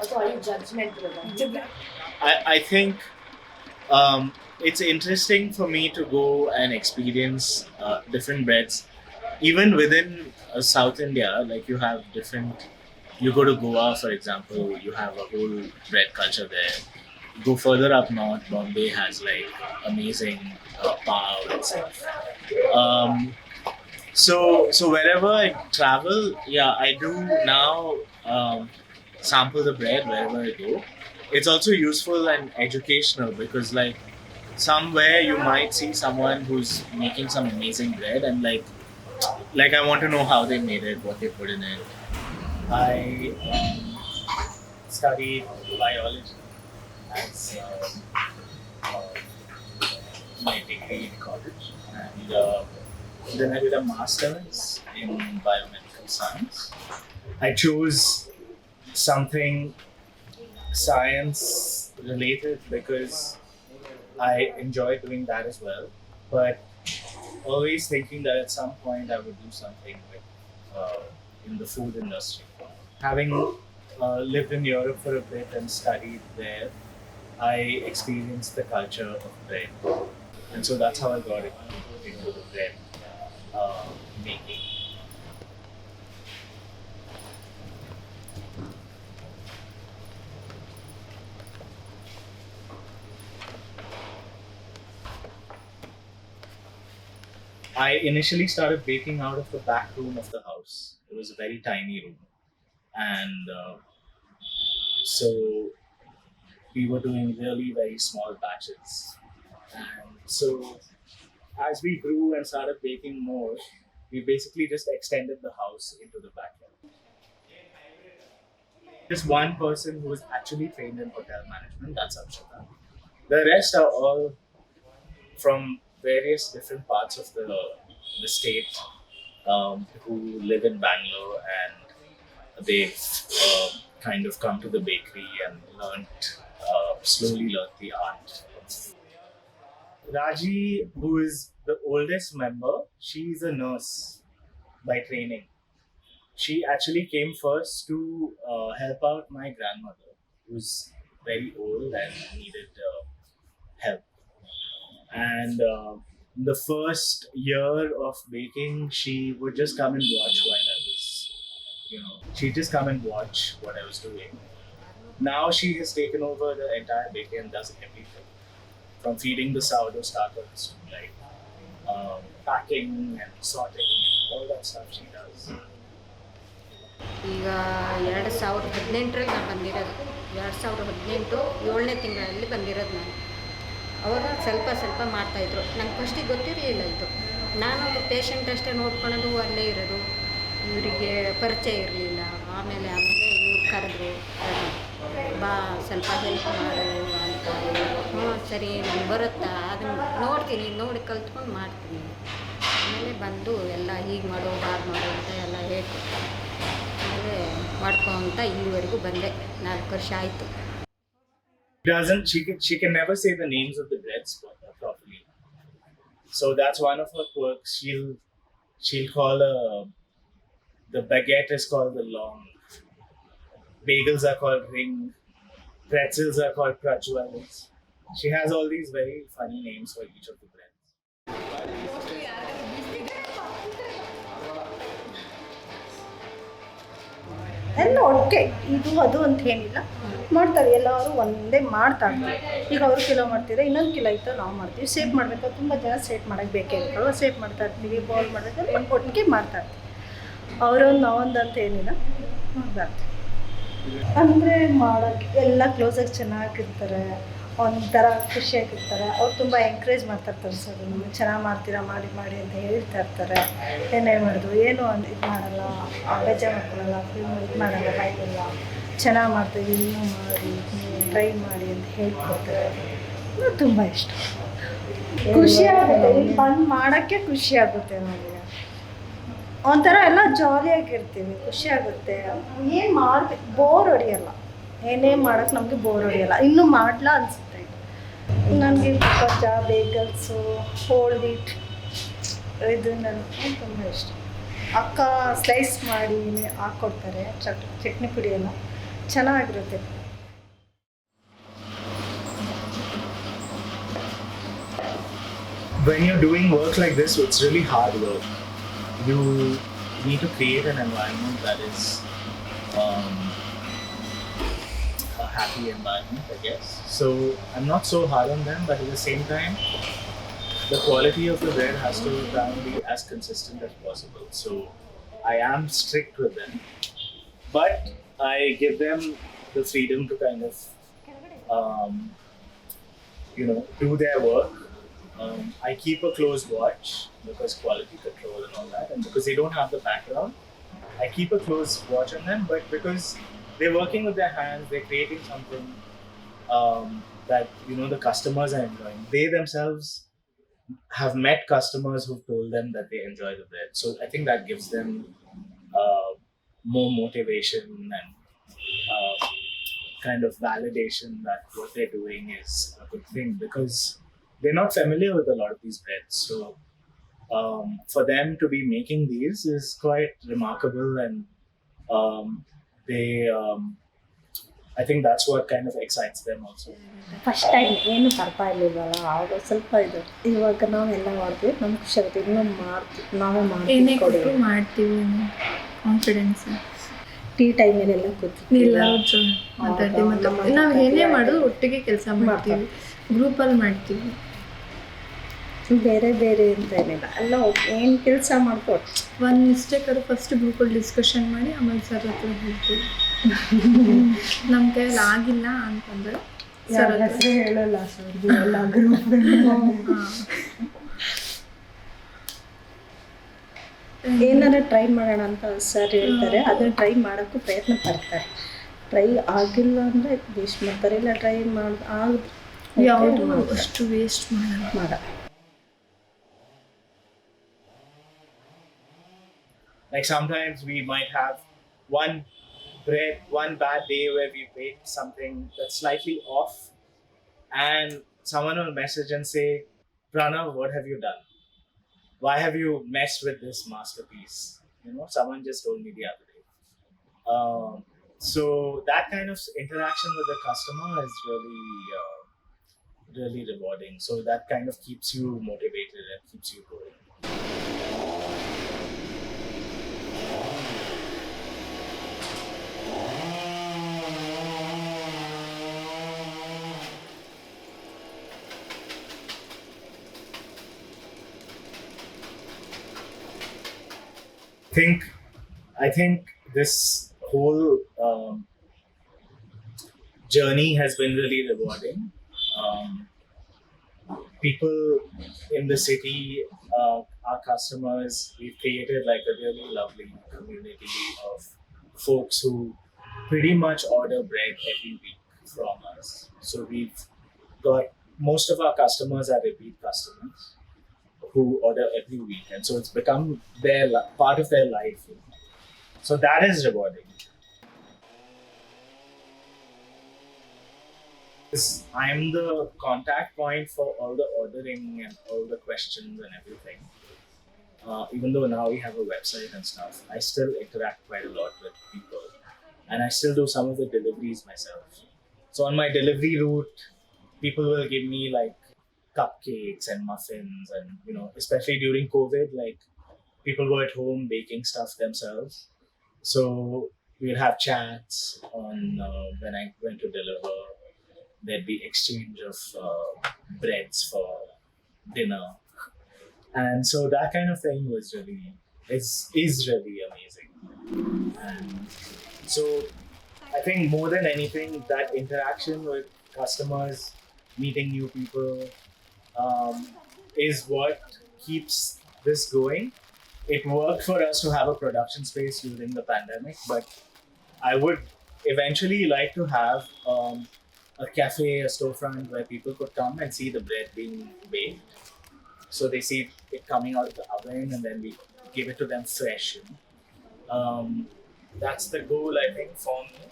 So are you judgmental about it? I think it's interesting for me to go and experience different breads, even within South India. Like you have different. You go to Goa, for example, you have a whole bread culture there. Go further up north, Bombay has like amazing pav and stuff. Um, so wherever I travel, yeah, I do now sample the bread wherever I go. It's also useful and educational because like somewhere you might see someone who's making some amazing bread and like I want to know how they made it, what they put in it. I studied biology as uh, my degree in college, and then I did a master's in biomedical science. I chose something science related because I enjoy doing that as well. But always thinking that at some point I would do something in the food industry. Having lived in Europe for a bit and studied there, I experienced the culture of bread, and so that's how I got into the bread uh, making. I initially started baking out of the back room of the house. It was a very tiny room, and so we were doing really very small batches. And so as we grew and started baking more, we basically just extended the house into the backyard. Just one person who is actually trained in hotel management, that's Akshata. The rest are all from various different parts of the state who live in Bangalore, and they've kind of come to the bakery and slowly learned the art. Raji, who is the oldest member, she's a nurse by training. She actually came first to help out my grandmother, who's very old and needed help. And the first year of baking, she would just come and watch while I was, she'd just come and watch what I was doing. Now she has taken over the entire bakery and does everything from feeding the sourdough starters to like packing and sorting and all that stuff she does. ಈಗ 2018ರಲ್ಲಿ ನಾನು ಬಂದಿರೋದು. 2018 7ನೇ ತಿಂಗಳಲ್ಲಿ ಬಂದಿರೋದು ನಾನು. ಅವಾಗ ಸ್ವಲ್ಪ ಸ್ವಲ್ಪ ಮಾಡ್ತಾಯಿದ್ರು. ನಂಗೆ ಫಸ್ಟಿಗೆ ಗೊತ್ತಿರಲಿಲ್ಲ ಇದು. ನಾನು ಪೇಷಂಟ್ ಅಷ್ಟೇ ನೋಡ್ಕೊಳೋದು, ಅಲ್ಲೇ ಇರೋದು. ಇವರಿಗೆ ಪರಿಚಯ ಇರಲಿಲ್ಲ. ಆಮೇಲೆ ಇವ್ರು ಕರೆದ್ರು, ಬಾ ಸ್ವಲ್ಪ ಹೆಲ್ಪ್ ಮಾಡು ಅಂತ. ಹ್ಞೂ ಸರಿ ನಂಗೆ ಬರುತ್ತಾ, ಅದನ್ನು ನೋಡ್ತೀನಿ, ನೋಡಿ ಕಲ್ತ್ಕೊಂಡು ಮಾಡ್ತೀನಿ. ಆಮೇಲೆ ಬಂದು ಎಲ್ಲ ಹೀಗೆ ಮಾಡು ಹಾಗೆ ಮಾಡು ಅಂತ ಎಲ್ಲ ಹೇಳ್ಕೊಟ್ಟು ಆಮೇಲೆ ಮಾಡ್ಕೊತ ಇಲ್ಲಿವರೆಗೂ ಬಂದೆ. 4 ವರ್ಷ ಆಯಿತು. Doesn't she can never say the names of the breads properly. So that's one of her quirks. She'll call the baguette is called the long, bagels are called ring, pretzels are called prajwals. She has all these very funny names for each of the breads. ಎಲ್ಲ ಒಟ್ಟಿಗೆ ಇದು ಅದು ಅಂತ ಏನಿಲ್ಲ, ಮಾಡ್ತಾರೆ ಎಲ್ಲರೂ ಒಂದೇ ಮಾಡ್ತಾರೆ. ಈಗ ಅವರು ಕಿಲೋ ಮಾಡ್ತಿದ್ರೆ ಇನ್ನೊಂದು ಕಿಲೋ ಇತ್ತು ನಾವು ಮಾಡ್ತೀವಿ. ಸೇಫ್ ಮಾಡಬೇಕು, ತುಂಬ ಜನ ಸೇಫ್ ಮಾಡೋಕ್ಕೆ ಬೇಕೇ ಬೇಕಲ್ವ, ಸೇಫ್ ಮಾಡ್ತಾ ಇರ್ತೀವಿ. ಬೌಲ್ ಮಾಡಬೇಕಾದ್ರೆ ಒಟ್ಟಿಗೆ ಮಾಡ್ತಾ ಇರ್ತೀವಿ. ಅವರೊಂದು ನಾವೊಂದು ಅಂತ ಏನಿಲ್ಲ, ಮಾಡ್ತಾರೆ. ಅಂದರೆ ಮಾಡೋಕ್ಕೆ ಎಲ್ಲ ಕ್ಲೋಸಾಗಿ ಚೆನ್ನಾಗಿರ್ತಾರೆ, ಒಂಥರ ಖುಷಿಯಾಗಿರ್ತಾರೆ. ಅವ್ರು ತುಂಬ ಎಂಕರೇಜ್ ಮಾಡ್ತಾಯಿರ್ತಾರೆ. ಸರ್ ಚೆನ್ನಾಗಿ ಮಾಡ್ತೀರಾ, ಮಾಡಿ ಮಾಡಿ ಅಂತ ಹೇಳ್ತಾ ಇರ್ತಾರೆ. ಏನೇ ಮಾಡಿದ್ರು ಏನು ಇದು ಮಾಡಲ್ಲ, ಬೇಜಾರು ಮಾಡ್ಕೊಳ್ಳಲ್ಲ, ಇದು ಮಾಡಲ್ಲ, ಬಾಯ್ದಲ್ಲ, ಚೆನ್ನಾಗಿ ಮಾಡ್ತೀವಿ, ಇನ್ನೂ ಮಾಡಿ, ಟ್ರೈ ಮಾಡಿ ಅಂತ ಹೇಳ್ಕೊಡ್ತಾರೆ. ತುಂಬ ಇಷ್ಟ, ಖುಷಿ ಆಗುತ್ತೆ. ಇಲ್ಲಿ ಬಂದು ಮಾಡೋಕ್ಕೆ ಖುಷಿ ಆಗುತ್ತೆ ನಮಗೆ. ಒಂಥರ ಎಲ್ಲ ಜಾಲಿಯಾಗಿರ್ತೀವಿ, ಖುಷಿಯಾಗುತ್ತೆ. ಏನು ಮಾಡಬೇಕು, ಬೋರ್ ಹೊಡಿಯಲ್ಲ. ಏನೇ ಮಾಡೋಕ್ಕೆ ನಮಗೆ ಬೋರ್ ಹೊಡಿಯಲ್ಲ. ಇನ್ನೂ ಮಾಡಲ ಅನಿಸುತ್ತೆ. ನನಗೆ ಪಜ್ಜ, ಬೇಗಲ್ಸು, ಹೋಲ್ ವೀಟ್ ಇದು ನನಗೆ ತುಂಬ ಇಷ್ಟ. ಅಕ್ಕ ಸ್ಲೈಸ್ ಮಾಡಿ ಹಾಕ್ಕೊಡ್ತಾರೆ, ಚಟ್ನಿ ಪುಡಿ ಎಲ್ಲ ಚೆನ್ನಾಗಿರುತ್ತೆ. When you're doing work like this, it's really hard work. You need to create an environment that is a happy environment, I guess. So I'm not so hard on them, but at the same time, the quality of the bread has to try and be as consistent as possible. So I am strict with them, but I give them the freedom to kind of, um, do their work. I keep a close watch because quality control and all that, and because they don't have the background, I keep a close watch on them. But because they're working with their hands, they're creating something that the customers are enjoying. They themselves have met customers who've told them that they enjoy the bread. So I think that gives them more motivation and kind of validation that what they're doing is a good thing, because they're not familiar with a lot of these breads. So for them to be making these is quite remarkable, and they I think that's what kind of excites them also. First time ಏನು ಬರ್ತಾ ಇರಲಿಲ್ಲಲ್ಲ, ಆವಾಗ ಸ್ವಲ್ಪ ಇದು. ಇವಾಗ ನಾವೆಲ್ಲ ಮಾಡ್ತೀವಿ, ನಮ್ಗೆ ಖುಷಿ ಆಗುತ್ತೆ. ಇನ್ನೂ ಮಾಡ್ತೀವಿ, ನಾವೇ ಏನೇ ಮಾಡ್ತೀವಿ, ಕೊಟ್ಟರು ಮಾಡ್ತೀವಿ ಕಾನ್ಫಿಡೆನ್ಸ್. ಟೀ ಟೈಮಲ್ಲೆಲ್ಲ ಕೂತ್ವಿ ಇಲ್ಲ ಮಾತಾಡ್ತೀವಿ, ಮತ್ತು ನಾವು ಏನೇ ಮಾಡೋದು ಒಟ್ಟಿಗೆ ಕೆಲಸ ಮಾಡ್ತೀವಿ, ಗ್ರೂಪಲ್ಲಿ ಮಾಡ್ತೀವಿ. ಬೇರೆ ಬೇರೆ ಅಂತ ಏನಿಲ್ಲ, ಎಲ್ಲ ಏನು ಕೆಲಸ ಮಾಡ್ಕೊಟ್ಟು ಒಂದು ಮಿಸ್ಟೇಕ್ ಅದು ಫಸ್ಟ್ ಗ್ರೂಪಲ್ಲಿ ಡಿಸ್ಕಷನ್ ಮಾಡಿ ಆಮೇಲೆ ಸರ್ ಹತ್ರ ಹೇಳ್ತೀವಿ. ನಮ್ಮ ಕೈಯಲ್ಲಿ ಆಗಿಲ್ಲ ಅಂತಂದರೆ ಸರ್ ಹತ್ರ ಹೇಳಲ್ಲ ಸರ್ ಎಲ್ಲ ಗ್ರೂಪ್ ಏನಾರ ಟ್ರೈ ಮಾಡೋಣ ಅಂತ ಸರ್ ಹೇಳ್ತಾರೆ. ಅದನ್ನು ಟ್ರೈ ಮಾಡೋಕ್ಕೂ ಪ್ರಯತ್ನ ಪಡ್ತಾರೆ. ಟ್ರೈ ಆಗಿಲ್ಲ ಅಂದರೆ ವೇಸ್ಟ್ ಮಾಡ್ತಾರೆ, ಇಲ್ಲ ಟ್ರೈ ಯಾವುದು ಅಷ್ಟು ವೇಸ್ಟ್ ಮಾಡ. Like sometimes we might have one bad day where we made something that's slightly off, and someone will message and say, "Pranav, what have you done? Why have you messed with this masterpiece?" Someone just told me the other day. So that kind of interaction with the customer is really rewarding. So that kind of keeps you motivated and keeps you going. I think this whole journey has been really rewarding. People in the city, our customers, we've created like a really lovely community of folks who pretty much order bread every week from us. So we've got most of our customers are repeat customers who order every week, and so it's become their part of their life. So that is rewarding. I'm the contact point for all the ordering and all the questions and everything. Even though now we have a website and stuff, I still interact quite a lot with people, and I still do some of the deliveries myself. So on my delivery route, people will give me like cupcakes and muffins, and especially during COVID, like people were at home baking stuff themselves. So we'll have chats on when I went to deliver. There'd be exchange of breads for dinner, and so that kind of thing was is really amazing. And so I think more than anything, that interaction with customers, meeting new people, is what keeps this going. It worked for us to have a production space during the pandemic, but I would eventually like to have a cafe, a storefront where people could come and see the bread being baked. So they see it coming out of the oven, and then we give it to them fresh. That's the goal, I think, for me.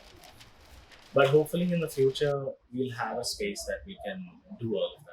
But hopefully in the future, we'll have a space that we can do all of that.